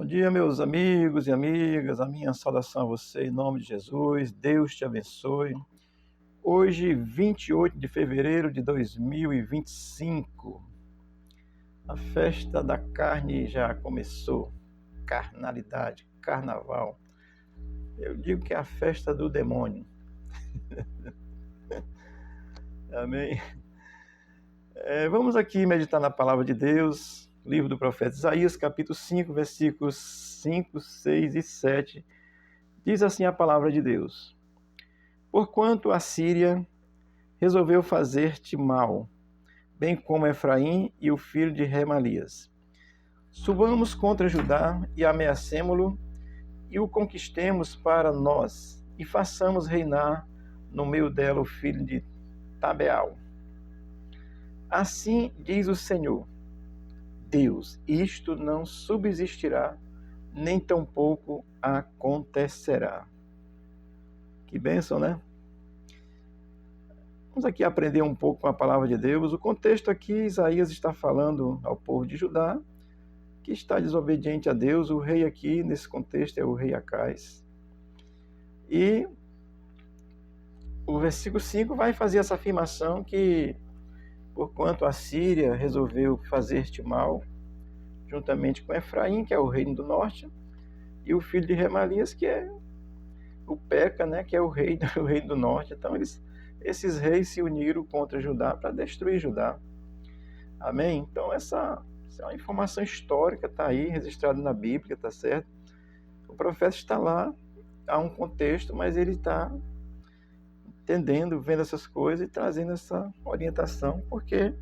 Bom dia, meus amigos e amigas. A minha saudação a você em nome de Jesus. Deus te abençoe. Hoje, 28 de fevereiro de 2025, a festa da carne já começou. Carnalidade, carnaval. Eu digo que é a festa do demônio. Amém? Vamos aqui meditar na palavra de Deus, livro do profeta Isaías, capítulo 5, versículos 5, 6 e 7. Diz assim a palavra de Deus: Porquanto a Síria resolveu fazer-te mal, bem como Efraim e o filho de Remalias. Subamos contra Judá e ameacemo-lo, e o conquistemos para nós, e façamos reinar no meio dela o filho de Tabeal. Assim diz o Senhor, Deus, isto não subsistirá, nem tampouco acontecerá. Que bênção, né? Vamos aqui aprender um pouco com a palavra de Deus. O contexto aqui, Isaías está falando ao povo de Judá, que está desobediente a Deus. O rei aqui, nesse contexto, é o rei Acais. E o versículo 5 vai fazer essa afirmação que, porquanto a Síria resolveu fazer-te mal, juntamente com Efraim, que é o reino do norte, e o filho de Remalias, que é o Peca, né, que é o reino do norte. Então, esses reis se uniram contra Judá para destruir Judá. Amém? Então, essa é uma informação histórica, está aí, registrada na Bíblia, está certo? O profeta está lá, há um contexto, mas ele está entendendo, vendo essas coisas e trazendo essa orientação, porque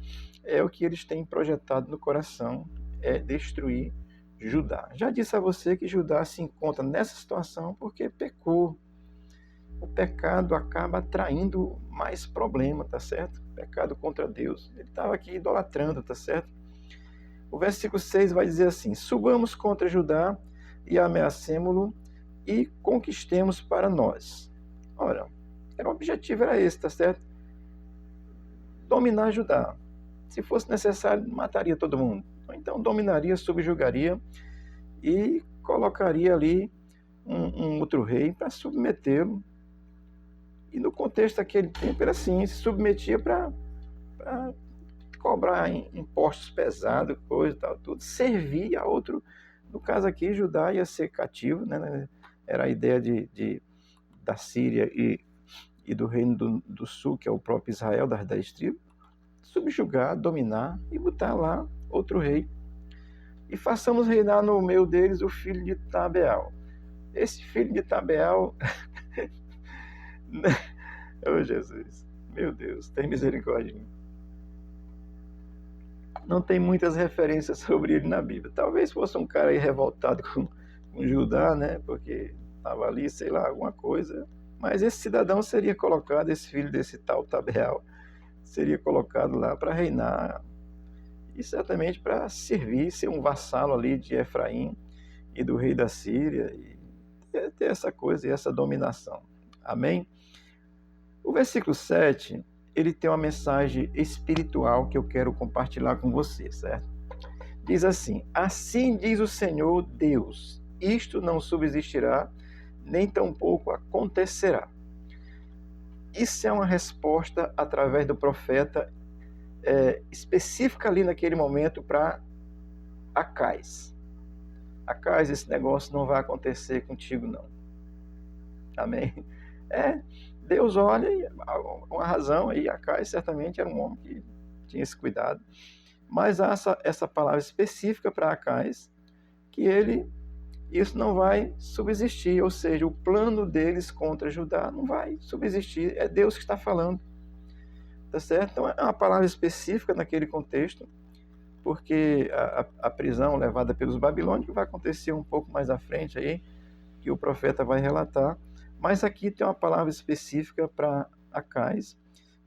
é o que eles têm projetado no coração, é destruir Judá. Já disse a você que Judá se encontra nessa situação porque pecou. O pecado acaba atraindo mais problema, tá certo? Pecado contra Deus. Ele estava aqui idolatrando, tá certo? O versículo 6 vai dizer assim: subamos contra Judá e ameacemo-lo e conquistemos para nós. Ora, o objetivo era esse, tá certo? Dominar Judá. Se fosse necessário, mataria todo mundo. Então, dominaria, subjugaria e colocaria ali um outro rei para submetê-lo. E no contexto daquele tempo era assim, se submetia para cobrar impostos pesados, coisa e tal, tudo, servir a outro. No caso aqui, Judá ia ser cativo, né? Era a ideia da Síria e do reino do sul, que é o próprio Israel, das 10 tribos, subjugar, dominar e botar lá outro rei. E façamos reinar no meio deles o filho de Tabeal. Esse filho de Tabeal... Oh, Jesus, meu Deus, tem misericórdia de mim. Não tem muitas referências sobre ele na Bíblia. Talvez fosse um cara aí revoltado com Judá, né? Porque estava ali, sei lá, alguma coisa. Mas esse cidadão seria colocado, esse filho desse tal Tabeal, seria colocado lá para reinar e certamente para servir, ser um vassalo ali de Efraim e do rei da Síria e ter essa coisa e essa dominação. Amém? O versículo 7, ele tem uma mensagem espiritual que eu quero compartilhar com você, certo? Diz assim: assim diz o Senhor Deus, isto não subsistirá, nem tampouco acontecerá. Isso é uma resposta através do profeta específica ali naquele momento para Acais. Acais, esse negócio não vai acontecer contigo não. Amém? Deus olha, e uma razão aí, Acais certamente era um homem que tinha esse cuidado, mas há essa palavra específica para Acais, que isso não vai subsistir, ou seja, o plano deles contra Judá não vai subsistir, é Deus que está falando, tá certo? Então é uma palavra específica naquele contexto, porque a prisão levada pelos babilônicos vai acontecer um pouco mais à frente aí, que o profeta vai relatar, mas aqui tem uma palavra específica para Acais,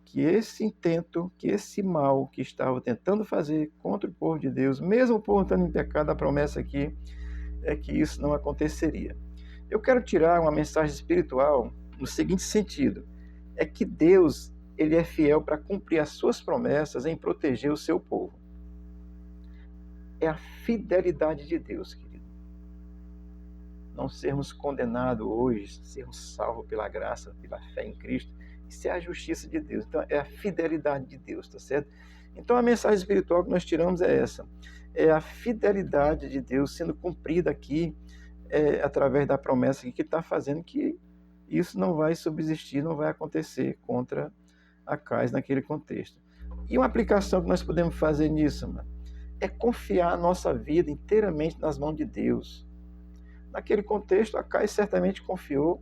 que esse intento, que esse mal que estava tentando fazer contra o povo de Deus, mesmo o povo estando em pecado, a promessa aqui é que isso não aconteceria. Eu quero tirar uma mensagem espiritual no seguinte sentido, é que Deus, ele é fiel para cumprir as suas promessas em proteger o seu povo. É a fidelidade de Deus, querido. não sermos condenados hoje, sermos salvos pela graça, pela fé em Cristo, isso é a justiça de Deus. Então, é a fidelidade de Deus, tá certo? Então, a mensagem espiritual que nós tiramos é essa. É a fidelidade de Deus sendo cumprida aqui, através da promessa que está fazendo que isso não vai subsistir, não vai acontecer contra Acais naquele contexto. E uma aplicação que nós podemos fazer nisso, mano, é confiar a nossa vida inteiramente nas mãos de Deus. Naquele contexto, Acais certamente confiou,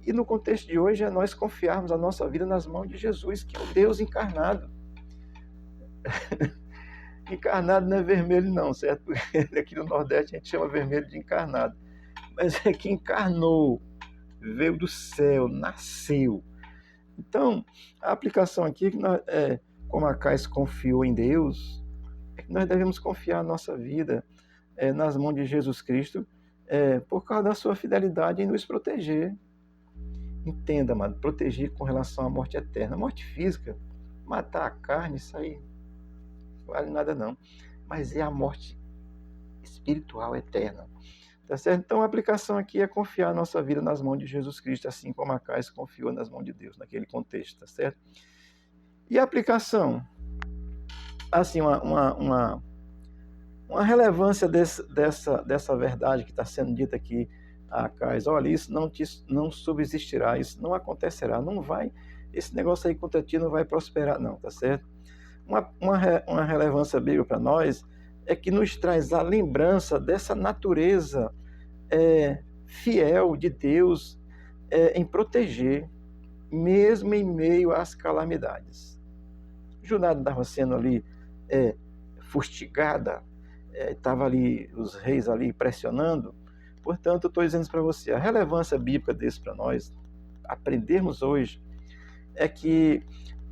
e no contexto de hoje é nós confiarmos a nossa vida nas mãos de Jesus, que é o Deus encarnado. Encarnado não é vermelho não, certo? Porque aqui no Nordeste a gente chama vermelho de encarnado. Mas é que encarnou, veio do céu, nasceu. Então, a aplicação aqui, como Acais confiou em Deus, é que nós devemos confiar a nossa vida nas mãos de Jesus Cristo, por causa da sua fidelidade em nos proteger. Entenda, mano, proteger com relação à morte eterna. A morte física, matar a carne, isso aí não vale nada não. Mas é a morte espiritual eterna. Tá certo? Então a aplicação aqui é confiar a nossa vida nas mãos de Jesus Cristo, assim como Acais confiou nas mãos de Deus, naquele contexto, tá certo? E a aplicação, assim, uma relevância dessa verdade que está sendo dita aqui a Acais: olha, isso não subsistirá, isso não acontecerá, não vai, esse negócio aí contra ti não vai prosperar, não, tá certo? Uma relevância bíblica para nós é que nos traz a lembrança dessa natureza fiel de Deus em proteger, mesmo em meio às calamidades. Judá estava sendo ali fustigada, estava ali os reis ali pressionando. Portanto, eu estou dizendo para você, a relevância bíblica disso para nós aprendermos hoje é que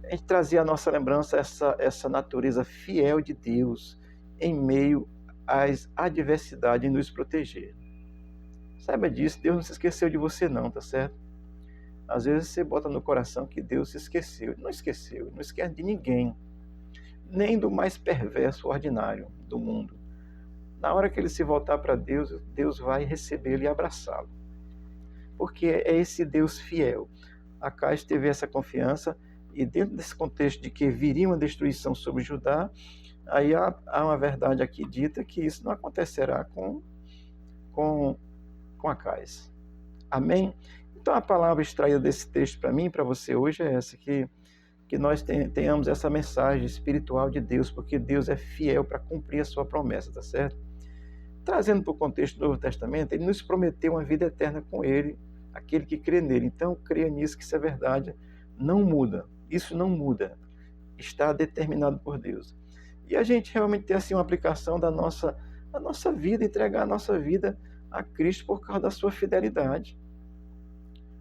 a gente trazia à nossa lembrança essa natureza fiel de Deus em meio às adversidades e nos proteger. Saiba disso, Deus não se esqueceu de você não, tá certo? Às vezes você bota no coração que Deus se esqueceu. Ele não esqueceu, ele não esquece de ninguém, nem do mais perverso ordinário do mundo. Na hora que ele se voltar para Deus, Deus vai recebê-lo e abraçá-lo. Porque é esse Deus fiel. Acais teve essa confiança, e dentro desse contexto de que viria uma destruição sobre Judá, aí há uma verdade aqui dita que isso não acontecerá com Acais. Amém? Então a palavra extraída desse texto para mim e para você hoje é essa, que nós tenhamos essa mensagem espiritual de Deus, porque Deus é fiel para cumprir a sua promessa, tá certo? Trazendo para o contexto do Novo Testamento, ele nos prometeu uma vida eterna com ele, aquele que crê nele. Então creia nisso, que isso é verdade, não muda, isso não muda, está determinado por Deus. E a gente realmente tem assim uma aplicação da nossa vida, entregar a nossa vida a Cristo por causa da sua fidelidade.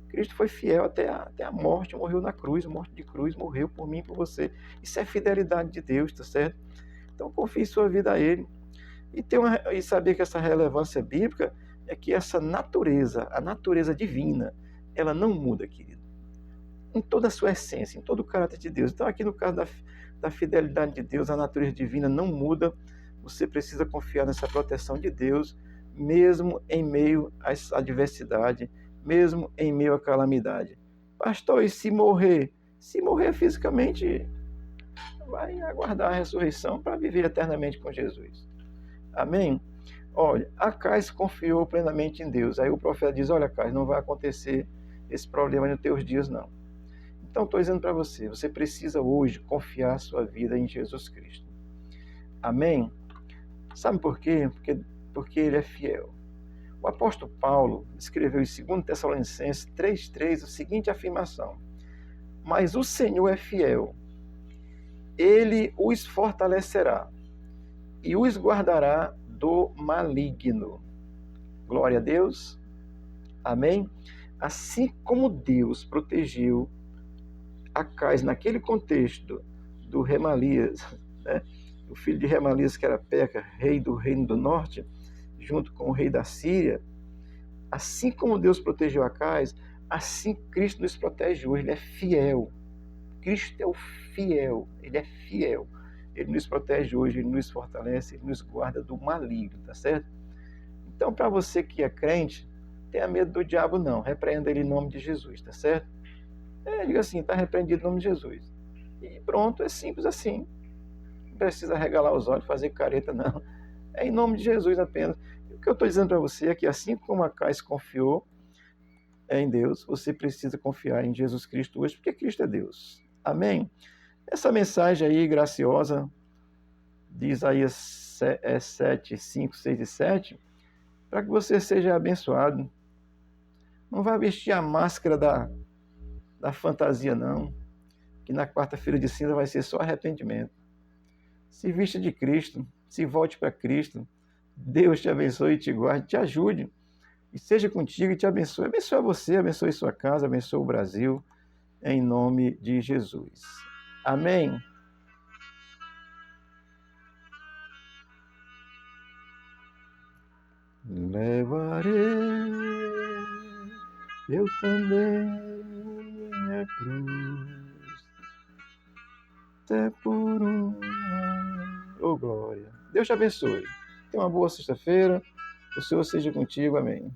Cristo foi fiel até a morte, morreu na cruz, morte de cruz, morreu por mim e por você. Isso é fidelidade de Deus, tá certo? Então confie sua vida a Ele. E saber que essa relevância bíblica é que essa natureza, a natureza divina, ela não muda, querido. Em toda a sua essência, em todo o caráter de Deus. Então aqui no caso da fidelidade de Deus, a natureza divina não muda. Você precisa confiar nessa proteção de Deus, mesmo em meio às adversidades, mesmo em meio à calamidade. Pastor, e se morrer? Se morrer fisicamente, vai aguardar a ressurreição para viver eternamente com Jesus. Amém? Olha, Acais confiou plenamente em Deus. Aí o profeta diz: olha, Acais, não vai acontecer esse problema nos teus dias, não. Então, estou dizendo para você, você precisa hoje confiar a sua vida em Jesus Cristo. Amém? Sabe por quê? Porque Ele é fiel. O apóstolo Paulo escreveu em 2 Tessalonicenses 3,3 a seguinte afirmação: mas o Senhor é fiel, Ele os fortalecerá e os guardará do maligno. Glória a Deus. Amém? Assim como Deus protegeu Acais naquele contexto do Remalias, né? O filho de Remalias, que era Peca, rei do reino do norte, junto com o rei da Síria, assim como Deus protegeu Acais, assim Cristo nos protege hoje. Ele é fiel. Cristo é o fiel, Ele é fiel. Ele nos protege hoje, Ele nos fortalece, Ele nos guarda do maligno, tá certo? Então, para você que é crente, tenha medo do diabo não, repreenda ele em nome de Jesus, tá certo? Diga assim, está repreendido em nome de Jesus. E pronto, é simples assim. Não precisa regalar os olhos, fazer careta, não. É em nome de Jesus apenas. O que eu estou dizendo para você é que assim como a Cais confiou em Deus, você precisa confiar em Jesus Cristo hoje, porque Cristo é Deus. Amém? Essa mensagem aí graciosa de Isaías 7, 5, 6 e 7, para que você seja abençoado. Não vá vestir a máscara da fantasia, não, que na quarta-feira de cinza vai ser só arrependimento. Se vista de Cristo, se volte para Cristo. Deus te abençoe, te guarde, te ajude, e seja contigo e te abençoe. Abençoe você, abençoe sua casa, abençoe o Brasil, em nome de Jesus. Amém? Levarei eu também a cruz, até por oh glória. Deus te abençoe. Tenha uma boa sexta-feira. O Senhor seja contigo. Amém.